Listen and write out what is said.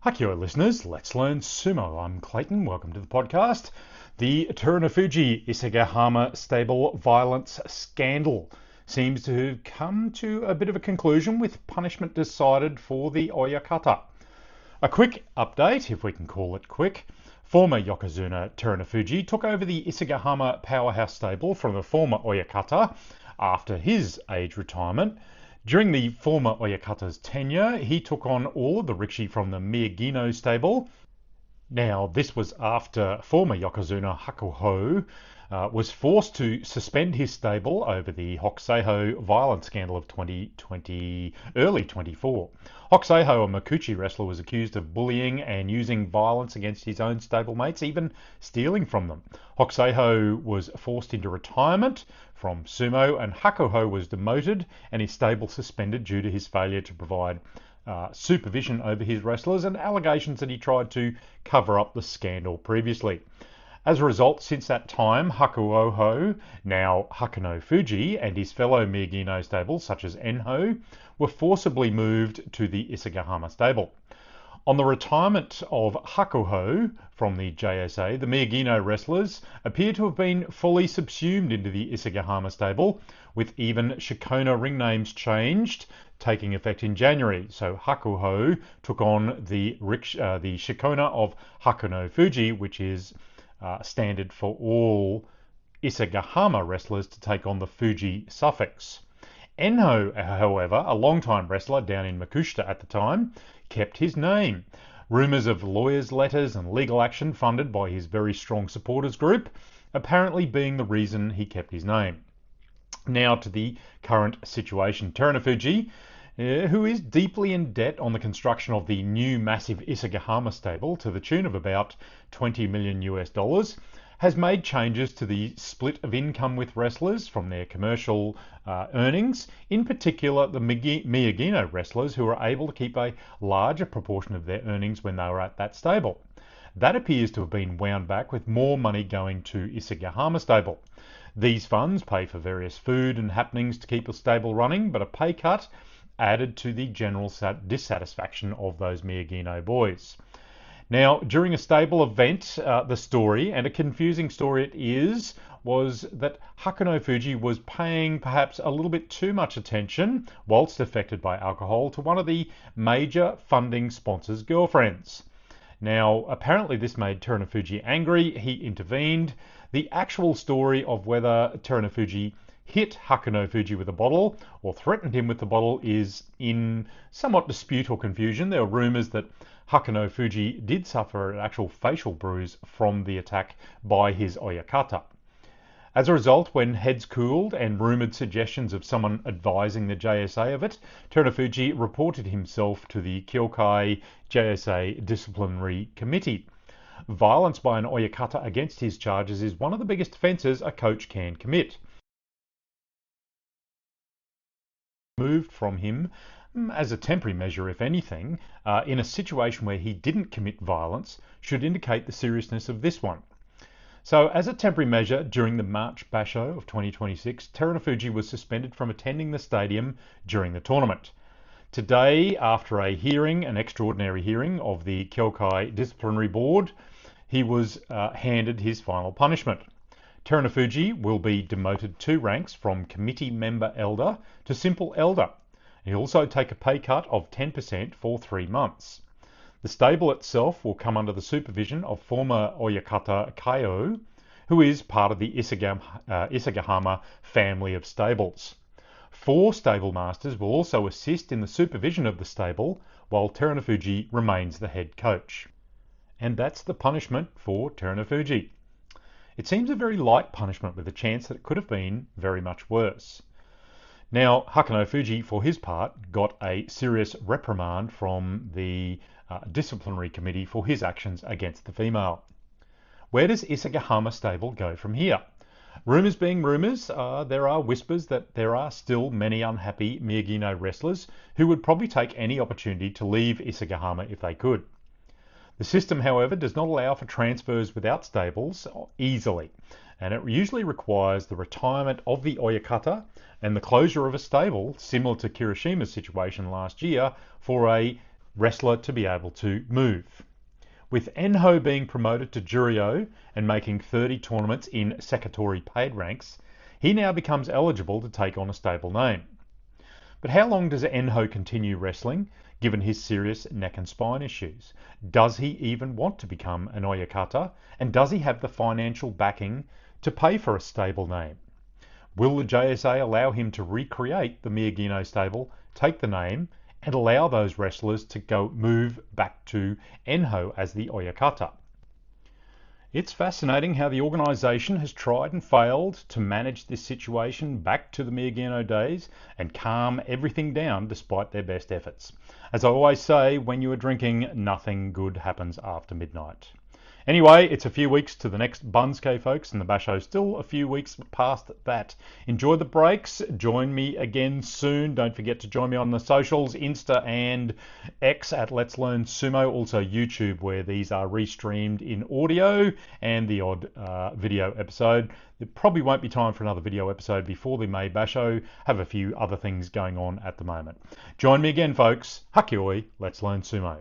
Hakuo listeners, let's learn sumo. I'm Clayton, welcome to the podcast. The Terunofuji Isegahama stable violence scandal seems to have come to a bit of a conclusion with punishment decided for the Oyakata. A quick update, if we can call it quick. Former Yokozuna Terunofuji took over the Isegahama powerhouse stable from the former Oyakata after his age retirement. During the former Oyakata's tenure, he took on all of the rikishi from the Miyagino stable. Now, this was after former Yokozuna Hakuho was forced to suspend his stable over the Hokuseiho violence scandal of 2020, early 24. Hokuseiho, a Makuuchi wrestler, was accused of bullying and using violence against his own stablemates, even stealing from them. Hokuseiho was forced into retirement from sumo, and Hakuho was demoted and his stable suspended due to his failure to provide supervision over his wrestlers and allegations that he tried to cover up the scandal previously. As a result, since that time, Hakuoho, now Hakunofuji, and his fellow Miyagino stables, such as Enho, were forcibly moved to the Isegahama stable. On the retirement of Hakuho from the JSA, the Miyagino wrestlers appear to have been fully subsumed into the Isegahama stable, with even Shikona ring names changed, taking effect in January. So Hakuho took on the Shikona of Hakunofuji, which is standard for all Isegahama wrestlers to take on the Fuji suffix. Enho, however, a long-time wrestler down in Makushita at the time, kept his name. Rumours of lawyers' letters and legal action funded by his very strong supporters group apparently being the reason he kept his name. Now to the current situation. Terunofuji, who is deeply in debt on the construction of the new massive Isegahama stable to the tune of about $20 million US, has made changes to the split of income with wrestlers from their commercial earnings, in particular the Miyagino wrestlers, who are able to keep a larger proportion of their earnings when they were at that stable. That appears to have been wound back, with more money going to Isegahama stable. These funds pay for various food and happenings to keep the stable running, but a pay cut added to the general dissatisfaction of those Miyagino boys. Now, during a stable event, the story, and a confusing story it is, was that Hakunofuji was paying perhaps a little bit too much attention, whilst affected by alcohol, to one of the major funding sponsors' girlfriends. Now, apparently this made Terunofuji angry. He intervened. The actual story of whether Terunofuji hit Hakunofuji with a bottle or threatened him with the bottle is in somewhat dispute or confusion. There are rumours that Hakunofuji did suffer an actual facial bruise from the attack by his Oyakata. As a result, when heads cooled and rumoured suggestions of someone advising the JSA of it, Terunofuji reported himself to the Kyokai JSA Disciplinary Committee. Violence by an Oyakata against his charges is one of the biggest offences a coach can commit. Moved from him as a temporary measure, if anything, in a situation where he didn't commit violence, should indicate the seriousness of this one. So, as a temporary measure, during the March Basho of 2026, Terunofuji was suspended from attending the stadium during the tournament. Today, after a hearing, an extraordinary hearing of the Kyokai Disciplinary Board, he was handed his final punishment. Terunofuji will be demoted 2 ranks from committee member elder to simple elder. He'll also take a pay cut of 10% for 3 months. The stable itself will come under the supervision of former Oyakata Kaio, who is part of the Isegahama family of stables. 4 stable masters will also assist in the supervision of the stable, while Terunofuji remains the head coach. And that's the punishment for Terunofuji. It seems a very light punishment, with a chance that it could have been very much worse. Now, Hakunofuji, for his part, got a serious reprimand from the disciplinary committee for his actions against the female. Where does Isegahama stable go from here? Rumours being rumours, there are whispers that there are still many unhappy Miyagino wrestlers who would probably take any opportunity to leave Isegahama if they could. The system, however, does not allow for transfers without stables easily, and it usually requires the retirement of the Oyakata and the closure of a stable, similar to Kirishima's situation last year, for a wrestler to be able to move. With Enho being promoted to Juryo and making 30 tournaments in Sekitori paid ranks, he now becomes eligible to take on a stable name. But how long does Enho continue wrestling, given his serious neck and spine issues? Does he even want to become an Oyakata? And does he have the financial backing to pay for a stable name? Will the JSA allow him to recreate the Miyagino stable, take the name, and allow those wrestlers to move back to Enho as the Oyakata? It's fascinating how the organisation has tried and failed to manage this situation back to the Miyagino days and calm everything down despite their best efforts. As I always say, when you are drinking, nothing good happens after midnight. Anyway, it's a few weeks to the next Bunske, folks, and the Basho's still a few weeks past that. Enjoy the breaks. Join me again soon. Don't forget to join me on the socials, Insta and X at Let's Learn Sumo. Also YouTube, where these are restreamed in audio and the odd video episode. There probably won't be time for another video episode before the May Basho. Have a few other things going on at the moment. Join me again, folks. Hakioi, Let's Learn Sumo.